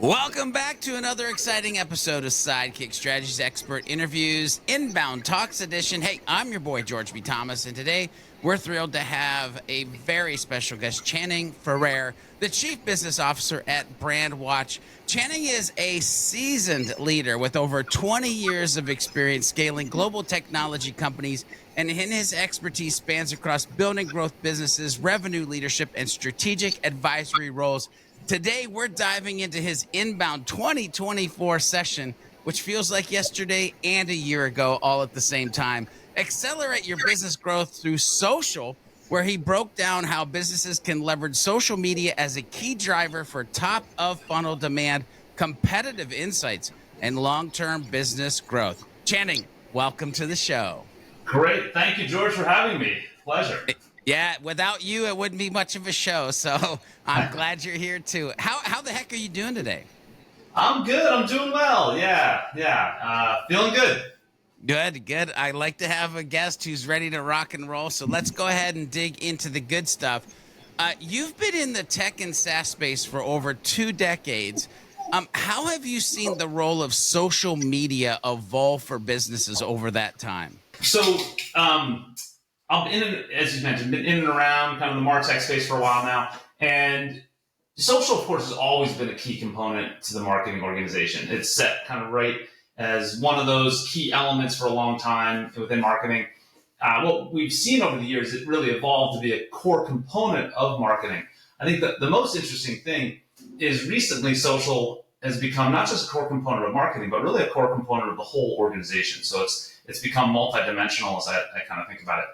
Welcome back to another exciting episode of Sidekick Strategies Expert Interviews Inbound Talks Edition. Hey, I'm your boy, George B. Thomas, and today we're thrilled to have a very special guest, Channing Ferrer, the Chief Business Officer at Brandwatch. Channing is a seasoned leader with over 20 years of experience scaling global technology companies, and his expertise spans across building growth businesses, revenue leadership, and strategic advisory roles. Today, we're diving into his Inbound 2024 session, which feels like yesterday and a year ago, all at the same time. Accelerate your business growth through social, where he broke down how businesses can leverage social media as a key driver for top of funnel demand, competitive insights, and long-term business growth. Channing, welcome to the show. Great. Thank you, George, for having me. Pleasure. Yeah, without you, it wouldn't be much of a show. So I'm glad you're here too. How the heck are you doing today? I'm good. I'm doing well. Feeling good. Good. I like to have a guest who's ready to rock and roll. So let's go ahead and dig into the good stuff. You've been in the tech and SaaS space for over 2 decades. How have you seen the role of social media evolve for businesses over that time? So, I've been as you mentioned, been in and around kind of the MarTech space for a while now. And social, of course, has always been a key component to the marketing organization. It's set kind of right as one of those key elements for a long time within marketing. What we've seen over the years, it really evolved to be a core component of marketing. I think that the most interesting thing is recently social has become not just a core component of marketing, but really a core component of the whole organization. So it's become multidimensional as I kind of think about it.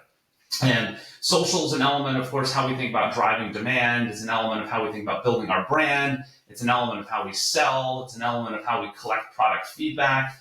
And social is an element, of course, how we think about driving demand. It's an element of how we think about building our brand. It's an element of how we sell. It's an element of how we collect product feedback.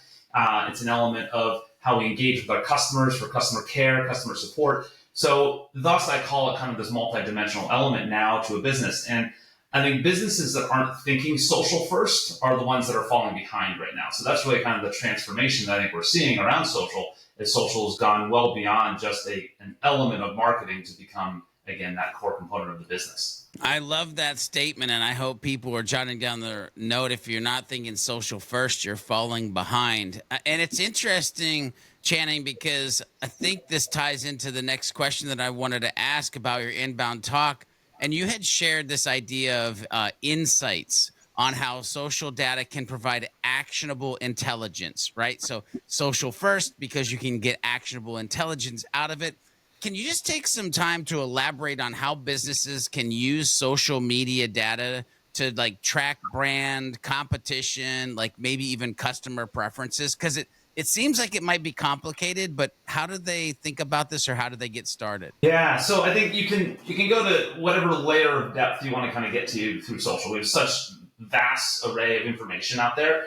It's an element of how we engage with our customers for customer care, customer support. So thus, I call it kind of this multidimensional element now to a business. And I think businesses that aren't thinking social first are the ones that are falling behind right now. So that's really kind of the transformation that I think we're seeing around social. As social has gone well beyond just an element of marketing to become, again, that core component of the business. I love that statement, and I hope people are jotting down their note. If you're not thinking social first, you're falling behind. And it's interesting, Channing, because I think this ties into the next question that I wanted to ask about your inbound talk. And you had shared this idea of insights on how social data can provide actionable intelligence, right? So social first, because you can get actionable intelligence out of it. Can you just take some time to elaborate on how businesses can use social media data to like track brand, competition, like maybe even customer preferences? Because it seems like it might be complicated, but how do they think about this, or how do they get started? Yeah, so I think you can go to whatever layer of depth you want to kind of get to through social. We have such vast array of information out there.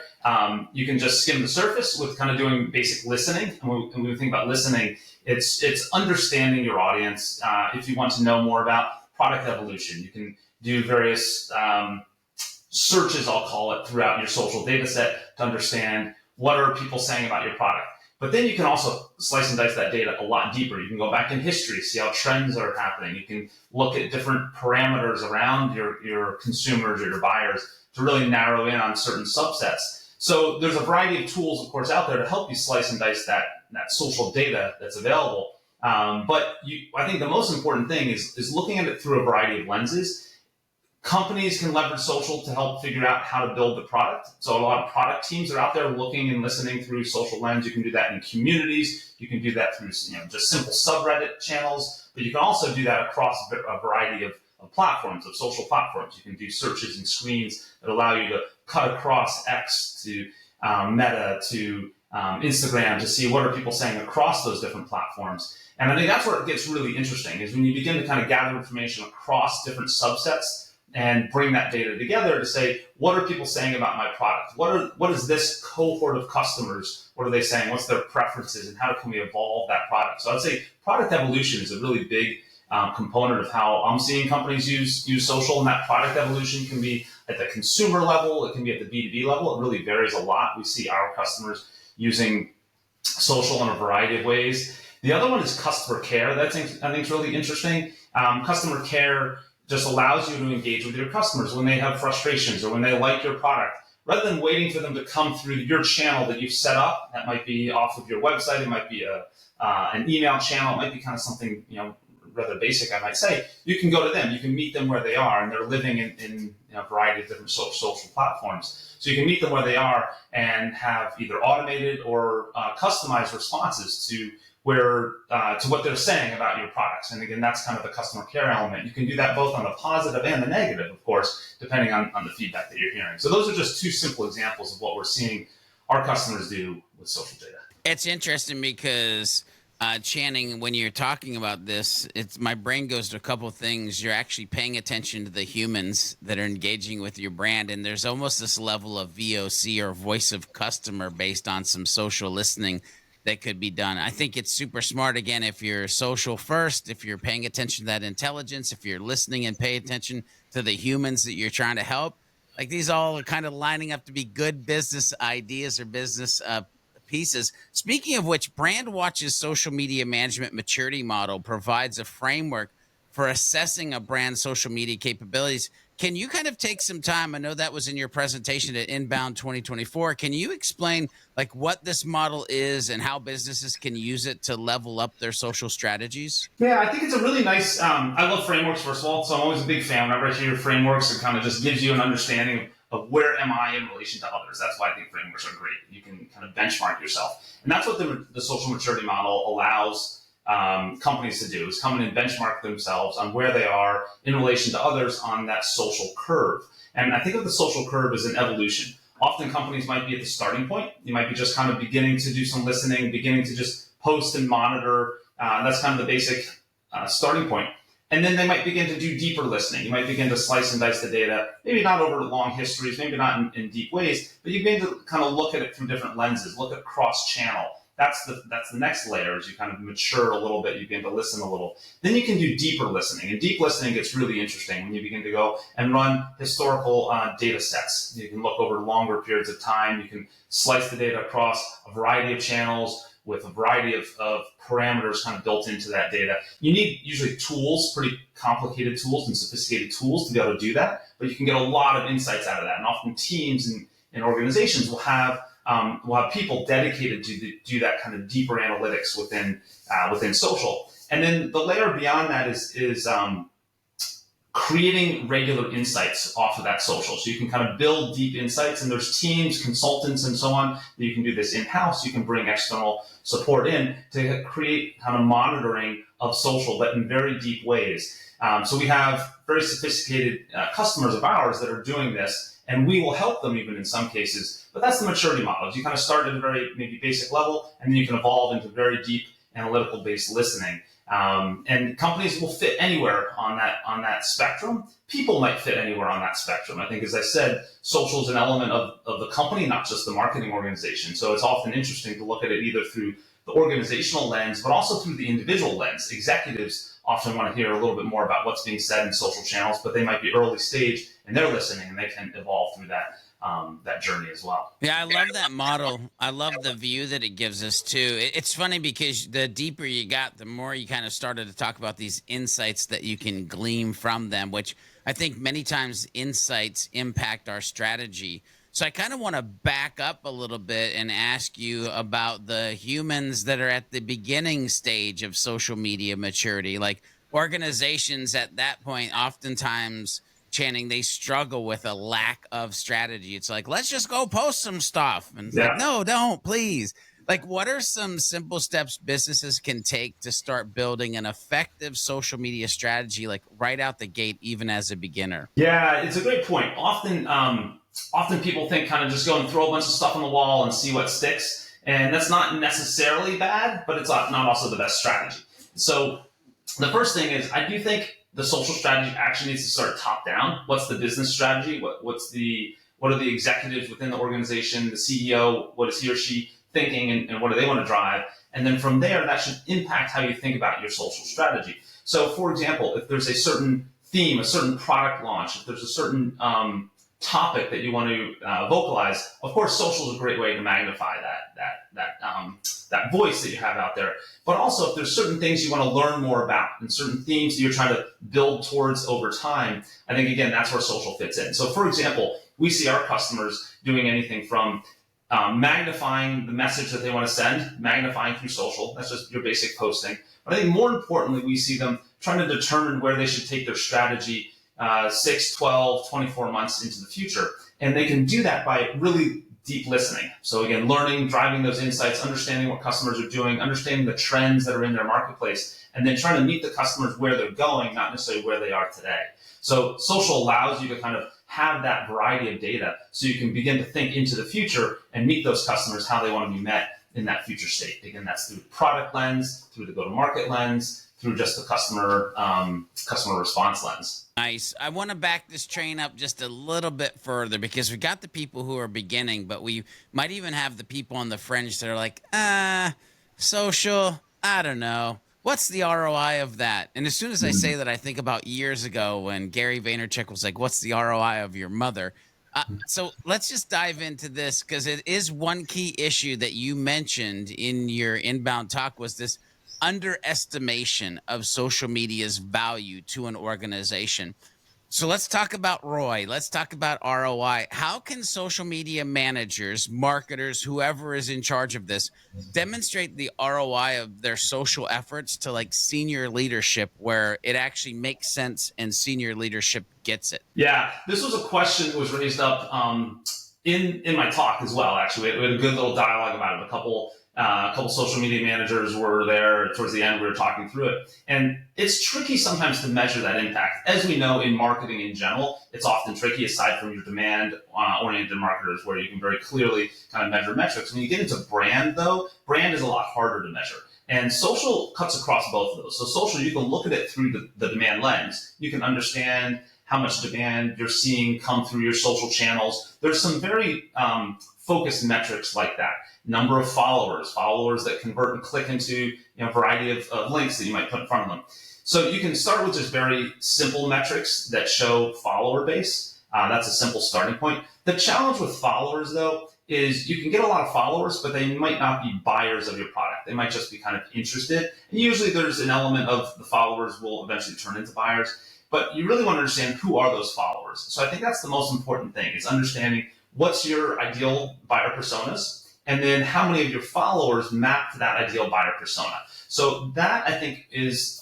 You can just skim the surface with kind of doing basic listening. And when we think about listening, it's understanding your audience. If you want to know more about product evolution, you can do various searches, I'll call it, throughout your social data set to understand what are people saying about your product. But then you can also slice and dice that data a lot deeper. You can go back in history, see how trends are happening. You can look at different parameters around your consumers or your buyers to really narrow in on certain subsets. So there's a variety of tools, of course, out there to help you slice and dice that social data that's available. But I think the most important thing is looking at it through a variety of lenses. Companies can leverage social to help figure out how to build the product. So a lot of product teams are out there looking and listening through social lens. You can do that in communities. You can do that through just simple subreddit channels. But you can also do that across a variety of platforms, of social platforms. You can do searches and screens that allow you to cut across X to Meta to Instagram to see what are people saying across those different platforms. And I think that's where it gets really interesting, is when you begin to kind of gather information across different subsets and bring that data together to say, what are people saying about my product? What is this cohort of customers? What are they saying? What's their preferences, and how can we evolve that product? So I'd say product evolution is a really big component of how I'm seeing companies use social, and that product evolution can be at the consumer level, it can be at the B2B level. It really varies a lot. We see our customers using social in a variety of ways. The other one is customer care. I think is really interesting. Customer care just allows you to engage with your customers when they have frustrations or when they like your product. rather than waiting for them to come through your channel that you've set up, that might be off of your website, it might be an email channel, it might be kind of something, rather basic, I might say, you can go to them, you can meet them where they are, and they're living in a variety of different social platforms. So you can meet them where they are and have either automated or customized responses to what they're saying about your products. And again, that's kind of the customer care element. You can do that both on the positive and the negative, of course, depending on the feedback that you're hearing. So those are just two simple examples of what we're seeing our customers do with social data. It's interesting because Channing, when you're talking about this, my brain goes to a couple of things. You're actually paying attention to the humans that are engaging with your brand, and there's almost this level of VOC or voice of customer based on some social listening that could be done. I think it's super smart, again, if you're social first, if you're paying attention to that intelligence, if you're listening and pay attention to the humans that you're trying to help. Like, these all are kind of lining up to be good business ideas or business pieces. Speaking of which, BrandWatch's social media management maturity model provides a framework for assessing a brand's social media capabilities. Can you kind of take some time? I know that was in your presentation at Inbound 2024. Can you explain like what this model is and how businesses can use it to level up their social strategies? Yeah, I think it's a really nice, I love frameworks, first of all, so I'm always a big fan. Whenever I hear frameworks, it kind of just gives you an understanding of where am I in relation to others. That's why I think frameworks are great. You can kind of benchmark yourself. And that's what the social maturity model allows companies to do, is come in and benchmark themselves on where they are in relation to others on that social curve. And I think of the social curve as an evolution. Often companies might be at the starting point. You might be just kind of beginning to do some listening, beginning to just post and monitor. That's kind of the basic starting point. And then they might begin to do deeper listening. You might begin to slice and dice the data, maybe not over long histories, maybe not in deep ways, but you begin to kind of look at it through different lenses, look at cross-channel. That's the next layer. As you kind of mature a little bit, you begin to listen a little. Then you can do deeper listening. And deep listening gets really interesting when you begin to go and run historical data sets. You can look over longer periods of time. You can slice the data across a variety of channels with a variety of parameters kind of built into that data. You need usually tools, pretty complicated tools and sophisticated tools to be able to do that, but you can get a lot of insights out of that. And often teams and organizations will have people dedicated to do that kind of deeper analytics within social. And then the layer beyond that is creating regular insights off of that social. So you can kind of build deep insights, and there's teams, consultants, and so on. You can do this in-house. You can bring external support in to create kind of monitoring of social, but in very deep ways. So we have very sophisticated customers of ours that are doing this, and we will help them even in some cases. But that's the maturity model. You kind of start at a very maybe basic level, and then you can evolve into very deep analytical-based listening. And companies will fit anywhere on that spectrum. People might fit anywhere on that spectrum. I think, as I said, social is an element of the company, not just the marketing organization. So it's often interesting to look at it either through the organizational lens, but also through the individual lens. Executives often want to hear a little bit more about what's being said in social channels, but they might be early stage in their listening, and they can evolve through that journey as well. Yeah, I love that model. I love the view that it gives us too. It's funny because the deeper you got, the more you kind of started to talk about these insights that you can glean from them, which I think many times insights impact our strategy. So I kind of want to back up a little bit and ask you about the humans that are at the beginning stage of social media maturity. Like, organizations at that point, oftentimes, Channing, they struggle with a lack of strategy. It's like, let's just go post some stuff. And it's like, no, don't, please. Like, what are some simple steps businesses can take to start building an effective social media strategy, like right out the gate, even as a beginner? Yeah, it's a great point. Often people think kind of just go and throw a bunch of stuff on the wall and see what sticks. And that's not necessarily bad, but it's not also the best strategy. So the first thing is, I do think the social strategy actually needs to start top down. What's the business strategy? What are the executives within the organization, the CEO, what is he or she thinking, and what do they want to drive? And then from there, that should impact how you think about your social strategy. So for example, if there's a certain theme, a certain product launch, if there's a certain topic that you want to vocalize, of course, social is a great way to magnify that voice that you have out there. But also, if there's certain things you want to learn more about and certain themes that you're trying to build towards over time, I think, again, that's where social fits in. So for example, we see our customers doing anything from magnifying the message that they want to send, magnifying through social. That's just your basic posting. But I think more importantly, we see them trying to determine where they should take their strategy 6, 12, 24 months into the future. And they can do that by really deep listening. So again, learning, driving those insights, understanding what customers are doing, understanding the trends that are in their marketplace, and then trying to meet the customers where they're going, not necessarily where they are today. So social allows you to kind of have that variety of data so you can begin to think into the future and meet those customers how they want to be met in that future state. Again, that's through the product lens, through the go-to-market lens, through just the customer response lens. Nice. I want to back this train up just a little bit further because we got the people who are beginning, but we might even have the people on the fringe that are like, social, I don't know. What's the ROI of that? And as soon as I say that, I think about years ago when Gary Vaynerchuk was like, what's the ROI of your mother? So let's just dive into this because it is one key issue that you mentioned in your inbound talk was this underestimation of social media's value to an organization. So let's talk about ROI. Let's talk about ROI. How can social media managers, marketers, whoever is in charge of this, demonstrate the ROI of their social efforts to like senior leadership where it actually makes sense and senior leadership gets it? Yeah, this was a question that was raised up in my talk as well. Actually, we had a good little dialogue about it. A couple social media managers were there towards the end. We were talking through it, and it's tricky sometimes to measure that impact. As we know, in marketing in general, it's often tricky. Aside from your demand-oriented marketers, where you can very clearly kind of measure metrics. When you get into brand, though, brand is a lot harder to measure. And social cuts across both of those. So social, you can look at it through the demand lens. You can understand how much demand you're seeing come through your social channels. There's some very focused metrics like that. Number of followers that convert and click into a variety of links that you might put in front of them. So you can start with just very simple metrics that show follower base. That's a simple starting point. The challenge with followers, though, is you can get a lot of followers, but they might not be buyers of your product. They might just be kind of interested. And usually there's an element of the followers will eventually turn into buyers. But you really want to understand who are those followers. So I think that's the most important thing is understanding what's your ideal buyer personas, and then how many of your followers map to that ideal buyer persona. So that, I think, is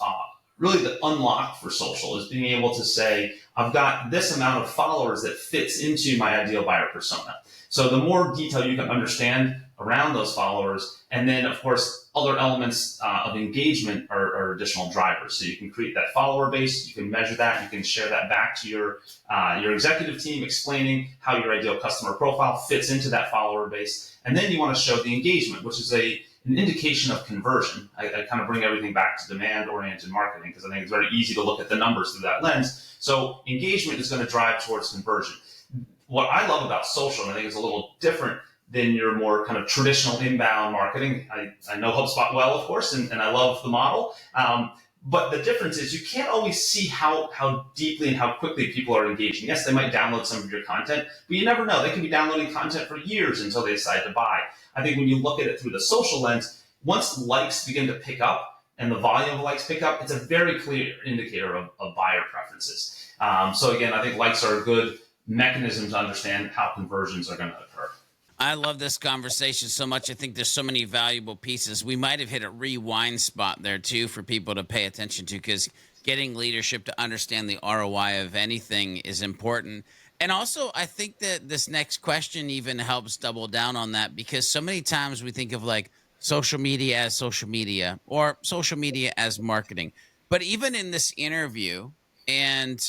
really the unlock for social, is being able to say, I've got this amount of followers that fits into my ideal buyer persona. So the more detail you can understand around those followers, and then, of course, other elements of engagement are additional drivers. So you can create that follower base, you can measure that, you can share that back to your executive team, explaining how your ideal customer profile fits into that follower base. And then you want to show the engagement, which is an indication of conversion. I kind of bring everything back to demand-oriented marketing because I think it's very easy to look at the numbers through that lens. So engagement is going to drive towards conversion. What I love about social, and I think it's a little different than your more kind of traditional inbound marketing. I know HubSpot well, of course, and I love the model. But the difference is you can't always see how deeply and how quickly people are engaging. Yes, they might download some of your content, but you never know. They can be downloading content for years until they decide to buy. I think when you look at it through the social lens, once likes begin to pick up and the volume of likes pick up, it's a very clear indicator of buyer preferences. So again, I think likes are a good mechanism to understand how conversions are going to occur. I love this conversation so much. I think there's so many valuable pieces. We might have hit a rewind spot there too for people to pay attention to, because getting leadership to understand the ROI of anything is important. And also, I think that this next question even helps double down on that, because so many times we think of like social media as social media or social media as marketing. But even in this interview and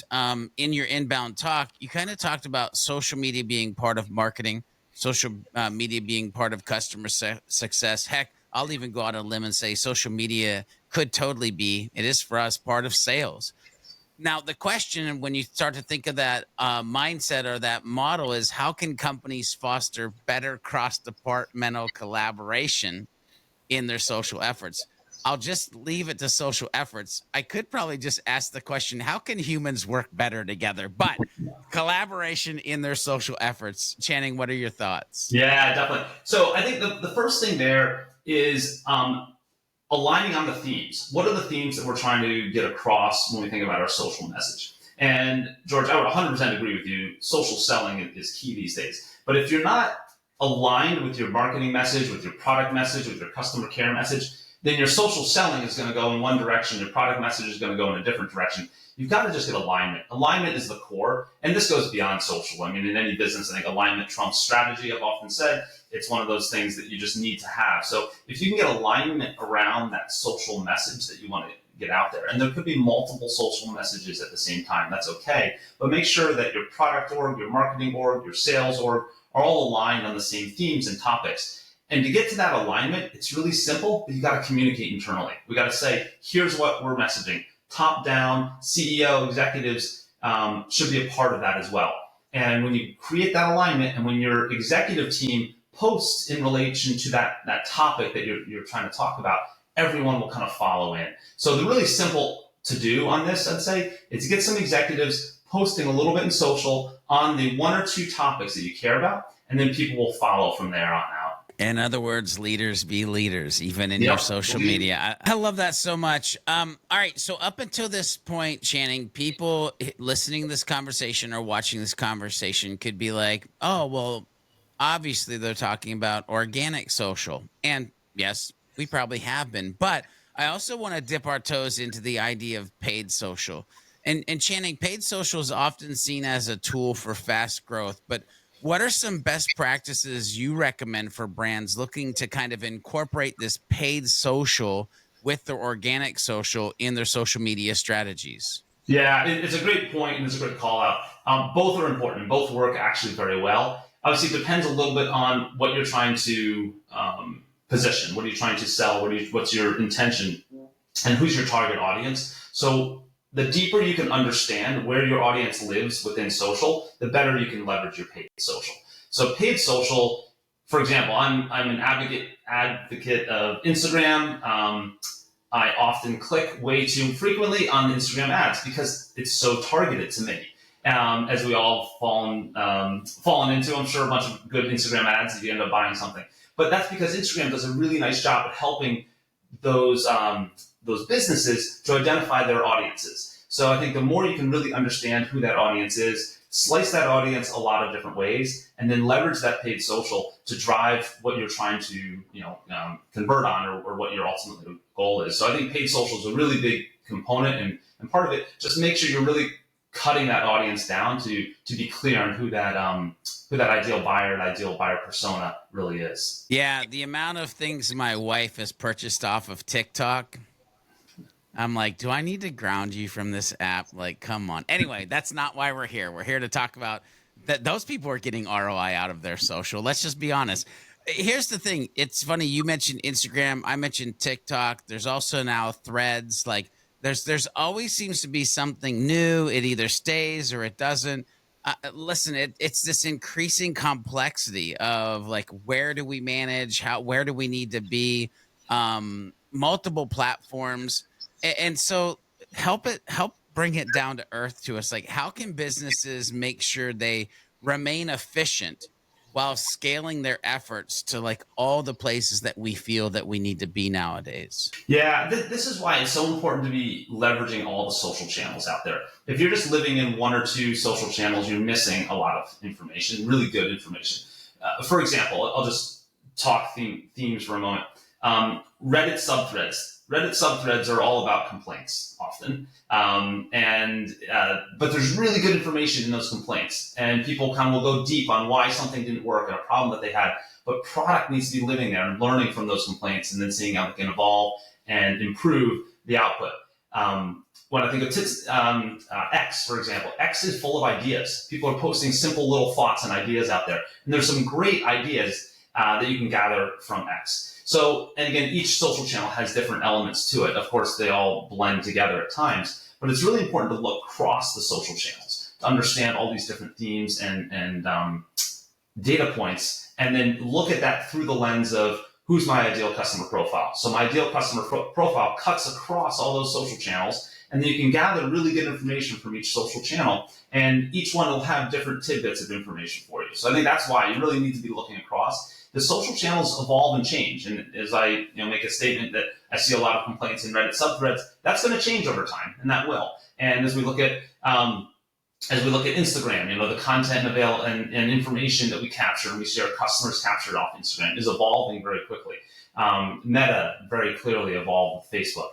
in your inbound talk, you kind of talked about social media being part of marketing, social media being part of customer success. Heck, I'll even go out on a limb and say social media could totally be, it is for us, part of sales. Now, the question when you start to think of that mindset or that model is, how can companies foster better cross-departmental collaboration in their social efforts? I'll just leave it to social efforts. I could probably just ask the question, how can humans work better together? But collaboration in their social efforts. Channing, what are your thoughts? Yeah, definitely. So I think the first thing there is aligning on the themes. What are the themes that we're trying to get across when we think about our social message? And George, I would 100% agree with you. Social selling is key these days. But if you're not aligned with your marketing message, with your product message, with your customer care message, then your social selling is going to go in one direction. Your product message is going to go in a different direction. You've got to just get alignment. Alignment is the core, and this goes beyond social. I mean, in any business, I think alignment trumps strategy. I've often said it's one of those things that you just need to have. So if you can get alignment around that social message that you want to get out there, and there could be multiple social messages at the same time, that's okay. But make sure that your product org, your marketing org, your sales org are all aligned on the same themes and topics. And to get to that alignment, it's really simple, but you got to communicate internally. We got to say, here's what we're messaging. Top down, CEO, executives should be a part of that as well. And when you create that alignment, and when your executive team posts in relation to that topic that you're trying to talk about, everyone will kind of follow in. So the really simple to do on this, I'd say, is to get some executives posting a little bit in social on the one or two topics that you care about, and then people will follow from there on out. In other words, leaders be leaders, even in your social media. I love that so much. All right. So up until this point, Channing, people listening to this conversation or watching this conversation could be like, oh, well, obviously they're talking about organic social. And yes, we probably have been. But I also want to dip our toes into the idea of paid social. And Channing, paid social is often seen as a tool for fast growth. But what are some best practices you recommend for brands looking to kind of incorporate this paid social with their organic social in their social media strategies? Yeah, it's a great point, and it's a great call out. Both are important. Both work actually very well. Obviously, it depends a little bit on what you're trying to position. What are you trying to sell? What's your intention? And who's your target audience? So the deeper you can understand where your audience lives within social, the better you can leverage your paid social. So paid social, for example, I'm an advocate of Instagram. I often click way too frequently on Instagram ads because it's so targeted to me. As we all fallen into, I'm sure, a bunch of good Instagram ads if you end up buying something. But that's because Instagram does a really nice job at helping those businesses to identify their audiences. So I think the more you can really understand who that audience is, slice that audience a lot of different ways, and then leverage that paid social to drive what you're trying to convert on or what your ultimate goal is. So I think paid social is a really big component, and part of it, just make sure you're really cutting that audience down to be clear on who that ideal buyer persona really is. Yeah, the amount of things my wife has purchased off of TikTok, I'm like, do I need to ground you from this app? Like, come on. Anyway, that's not why we're here. We're here to talk about that. Those people are getting ROI out of their social. Let's just be honest. Here's the thing. It's funny. You mentioned Instagram. I mentioned TikTok. There's also now Threads. Like, there's always seems to be something new. It either stays or it doesn't. Listen, it's this increasing complexity of like, where do we manage? Where do we need to be? Multiple platforms. And so help bring it down to earth to us. Like, how can businesses make sure they remain efficient while scaling their efforts to like all the places that we feel that we need to be nowadays? Yeah, this is why it's so important to be leveraging all the social channels out there. If you're just living in one or two social channels, you're missing a lot of information, really good information. For example, I'll just talk themes for a moment. Reddit subthreads. Reddit subthreads are all about complaints often. But there's really good information in those complaints, and people kind of will go deep on why something didn't work and a problem that they had. But product needs to be living there and learning from those complaints and then seeing how it can evolve and improve the output. When I think of X, for example, X is full of ideas. People are posting simple little thoughts and ideas out there. And there's some great ideas that you can gather from X. So, and again, each social channel has different elements to it. Of course, they all blend together at times, but it's really important to look across the social channels to understand all these different themes and data points, and then look at that through the lens of who's my ideal customer profile. So my ideal customer profile cuts across all those social channels, And then you can gather really good information from each social channel, and each one will have different tidbits of information for you. So I think that's why you really need to be looking across. The social channels evolve and change, and as I make a statement that I see a lot of complaints in Reddit subthreads, that's going to change over time, and that will. And as we look at Instagram, the content and information that we capture and we see our customers captured off Instagram is evolving very quickly. Meta very clearly evolved with Facebook.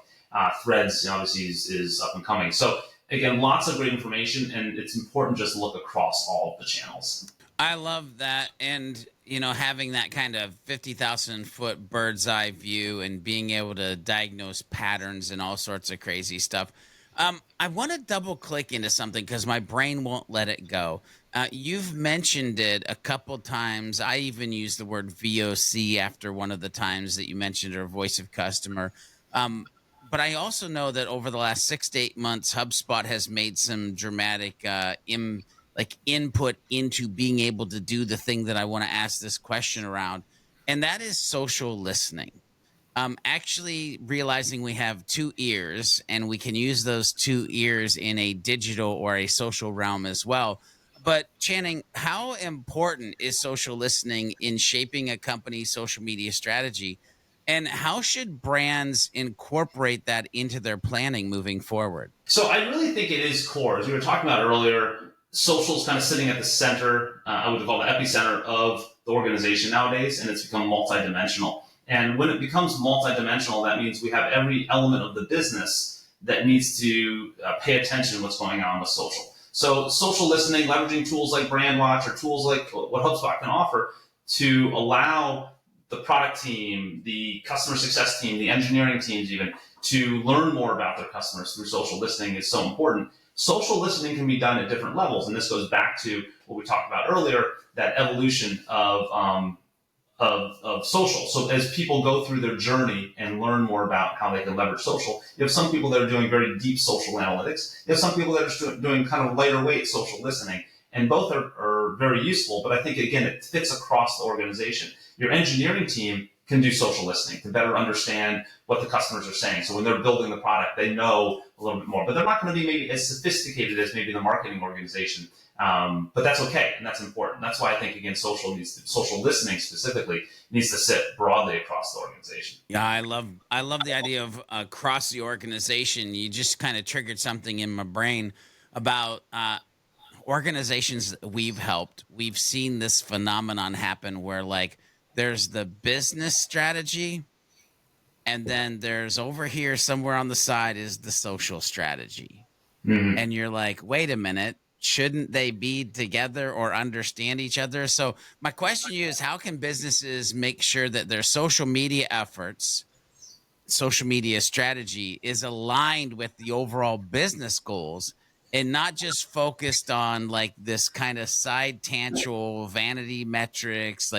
Threads obviously is up and coming. So again, lots of great information, and it's important just to look across all of the channels. I love that. And, having that kind of 50,000 foot bird's eye view and being able to diagnose patterns and all sorts of crazy stuff. I want to double click into something because my brain won't let it go. You've mentioned it a couple times. I even used the word VOC after one of the times that you mentioned, or voice of customer. But I also know that over the last 6 to 8 months, HubSpot has made some dramatic input into being able to do the thing that I want to ask this question around, and that is social listening. Actually realizing we have 2 ears and we can use those 2 ears in a digital or a social realm as well. But Channing, how important is social listening in shaping a company's social media strategy? And how should brands incorporate that into their planning moving forward? So I really think it is core. As we were talking about earlier, social is kind of sitting at the center, I would call the epicenter of the organization nowadays, and it's become multidimensional. And when it becomes multidimensional, that means we have every element of the business that needs to pay attention to what's going on with social. So social listening, leveraging tools like BrandWatch or tools like what HubSpot can offer to allow the product team, the customer success team, the engineering teams even, to learn more about their customers through social listening is so important. Social listening can be done at different levels, and this goes back to what we talked about earlier, that evolution of social. So as people go through their journey and learn more about how they can leverage social, you have some people that are doing very deep social analytics. You have some people that are doing kind of lighter weight social listening, and both are very useful. But I think, again, it fits across the organization. Your engineering team can do social listening to better understand what the customers are saying. So when they're building the product, they know a little bit more, but they're not going to be maybe as sophisticated as maybe the marketing organization. But that's okay, and that's important. That's why I think, again, social listening specifically needs to sit broadly across the organization. Yeah, I love the idea of across the organization. You just kind of triggered something in my brain about organizations that we've helped. We've seen this phenomenon happen where there's the business strategy, and then there's over here somewhere on the side is the social strategy. Mm-hmm. And you're like, wait a minute, shouldn't they be together or understand each other? So my question to you is, how can businesses make sure that their social media efforts, social media strategy is aligned with the overall business goals and not just focused on this kind of side tangential vanity metrics?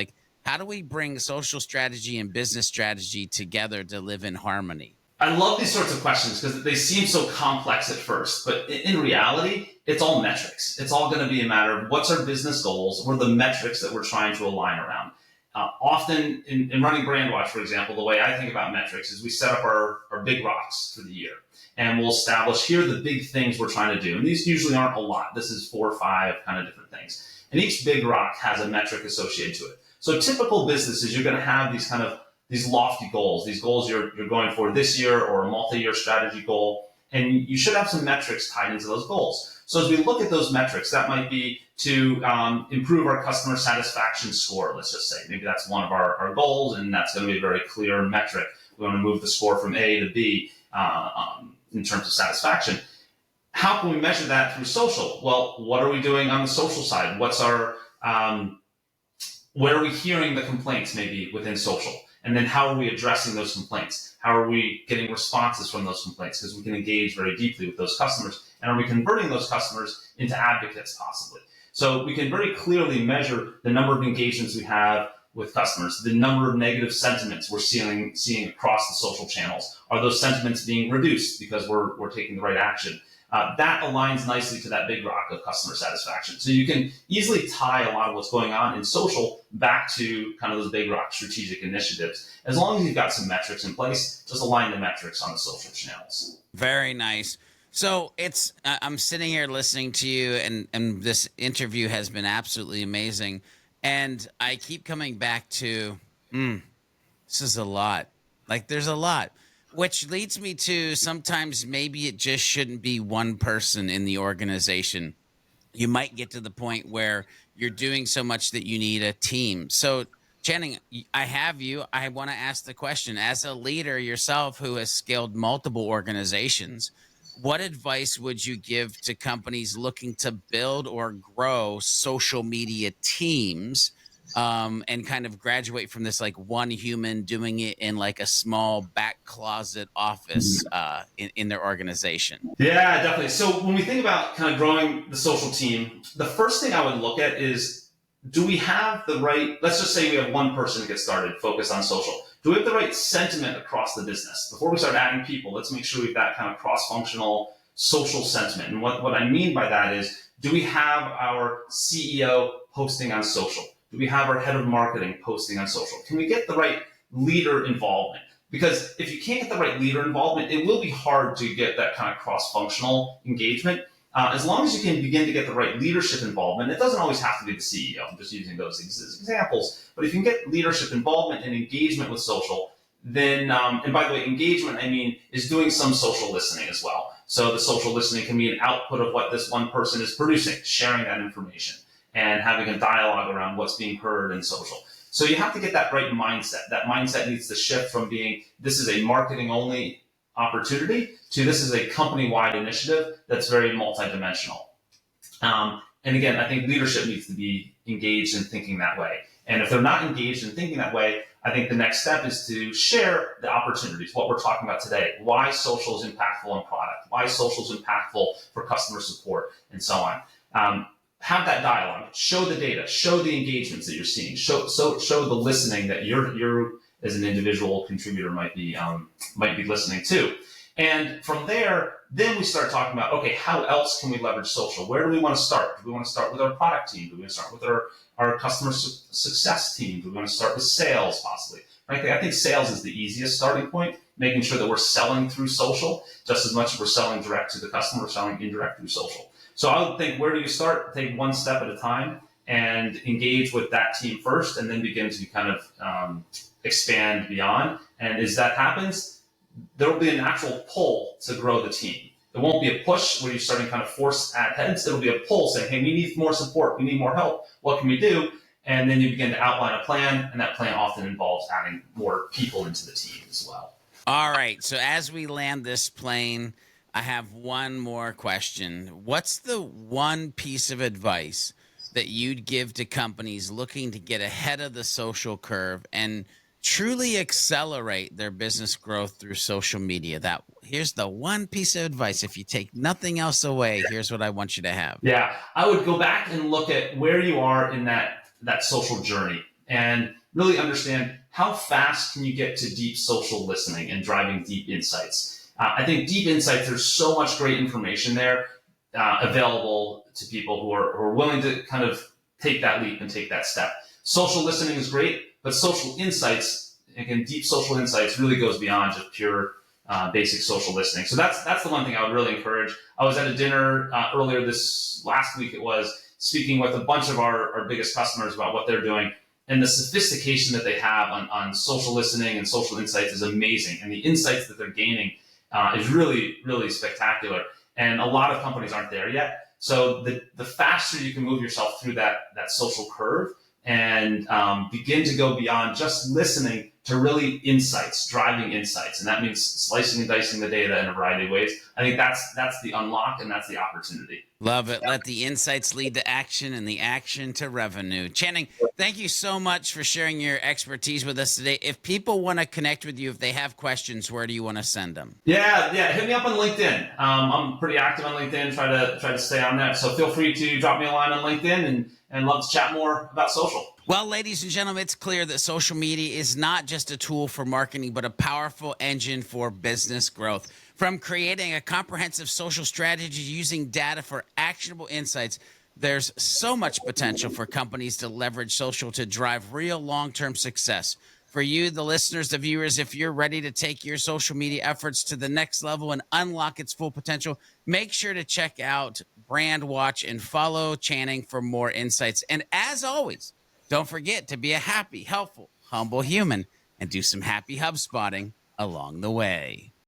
How do we bring social strategy and business strategy together to live in harmony? I love these sorts of questions because they seem so complex at first, but in reality, it's all metrics. It's all going to be a matter of what's our business goals, what are the metrics that we're trying to align around. Often in running BrandWatch, for example, the way I think about metrics is we set up our big rocks for the year, and we'll establish here are the big things we're trying to do. And these usually aren't a lot. This is 4 or 5 kind of different things. And each big rock has a metric associated to it. So typical businesses, you're going to have these lofty goals, these goals you're going for this year or a multi-year strategy goal, and you should have some metrics tied into those goals. So as we look at those metrics, that might be to improve our customer satisfaction score, let's just say. Maybe that's one of our goals, and that's going to be a very clear metric. We want to move the score from A to B in terms of satisfaction. How can we measure that through social? Well, what are we doing on the social side? What's our where are we hearing the complaints maybe within social? And then how are we addressing those complaints? How are we getting responses from those complaints? Because we can engage very deeply with those customers. And are we converting those customers into advocates possibly? So we can very clearly measure the number of engagements we have with customers, the number of negative sentiments we're seeing across the social channels. Are those sentiments being reduced because we're taking the right action? That aligns nicely to that big rock of customer satisfaction. So you can easily tie a lot of what's going on in social back to kind of those big rock strategic initiatives. As long as you've got some metrics in place, just align the metrics on the social channels. Very nice. So I'm sitting here listening to you, and this interview has been absolutely amazing. And I keep coming back to, this is a lot. Like, there's a lot, which leads me to sometimes maybe it just shouldn't be one person in the organization. You might get to the point where you're doing so much that you need a team. So, Channing, I have you. I want to ask the question as a leader yourself who has scaled multiple organizations, what advice would you give to companies looking to build or grow social media teams, and kind of graduate from this like one human doing it in like a small back closet office in their organization? Yeah, definitely. So when we think about kind of growing the social team, the first thing I would look at is, do we have the right, let's just say we have one person to get started focused on social. Do we have the right sentiment across the business? Before we start adding people, let's make sure we've got kind of cross-functional social sentiment. And what I mean by that is, do we have our CEO posting on social? Do we have our head of marketing posting on social? Can we get the right leader involvement? Because if you can't get the right leader involvement, it will be hard to get that kind of cross-functional engagement. As long as you can begin to get the right leadership involvement, it doesn't always have to be the CEO. I'm just using those as examples. But if you can get leadership involvement and engagement with social, then, and by the way, engagement, I mean, is doing some social listening as well. So the social listening can be an output of what this one person is producing, sharing that information, and having a dialogue around what's being heard in social. So you have to get that right mindset. That mindset needs to shift from being, this is a marketing only opportunity, to this is a company-wide initiative that's very multidimensional. And again, I think leadership needs to be engaged in thinking that way. And if they're not engaged in thinking that way, I think the next step is to share the opportunities, what we're talking about today, why social is impactful on product, why social is impactful for customer support, and so on. Have that dialogue, show the data, show the engagements that you're seeing, show the listening that you're as an individual contributor might be listening to. And from there, then we start talking about, okay, how else can we leverage social? Where do we want to start? Do we want to start with our product team? Do we want to start with our customer success team? Do we want to start with sales, possibly? Frankly, I think sales is the easiest starting point, making sure that we're selling through social just as much as we're selling direct to the customer, we're selling indirect through social. So I would think, where do you start? Take one step at a time and engage with that team first, and then begin to kind of expand beyond. And as that happens, there will be a natural pull to grow the team. It won't be a push where you're starting kind of force add heads. It'll be a pull saying, hey, we need more support. We need more help. What can we do? And then you begin to outline a plan, and that plan often involves adding more people into the team as well. All right. So as we land this plane, I have one more question. What's the one piece of advice that you'd give to companies looking to get ahead of the social curve and truly accelerate their business growth through social media? That here's the one piece of advice. If you take nothing else away, here's what I want you to have. Yeah, I would go back and look at where you are in that social journey and really understand how fast can you get to deep social listening and driving deep insights. I think deep insights, there's so much great information there available to people who are willing to kind of take that leap and take that step. Social listening is great, but social insights, again, deep social insights really goes beyond just pure basic social listening. So that's the one thing I would really encourage. I was at a dinner earlier this last week, it was, speaking with a bunch of our biggest customers about what they're doing. And the sophistication that they have on social listening and social insights is amazing. And the insights that they're gaining is really, really spectacular. And a lot of companies aren't there yet. So the faster you can move yourself through that social curve and begin to go beyond just listening to really insights, driving insights. And that means slicing and dicing the data in a variety of ways. I think that's the unlock, and that's the opportunity. Love it. Let the insights lead to action and the action to revenue. Channing, thank you so much for sharing your expertise with us today. If people want to connect with you, if they have questions, where do you want to send them? Yeah. Hit me up on LinkedIn. I'm pretty active on LinkedIn. Try to stay on that. So feel free to drop me a line on LinkedIn and love to chat more about social. Well, ladies and gentlemen, it's clear that social media is not just a tool for marketing, but a powerful engine for business growth. From creating a comprehensive social strategy using data for actionable insights, there's so much potential for companies to leverage social to drive real long-term success. For you, the listeners, the viewers, if you're ready to take your social media efforts to the next level and unlock its full potential, make sure to check out Brand Watch and follow Channing for more insights. And as always, don't forget to be a happy, helpful, humble human and do some happy hub spotting along the way.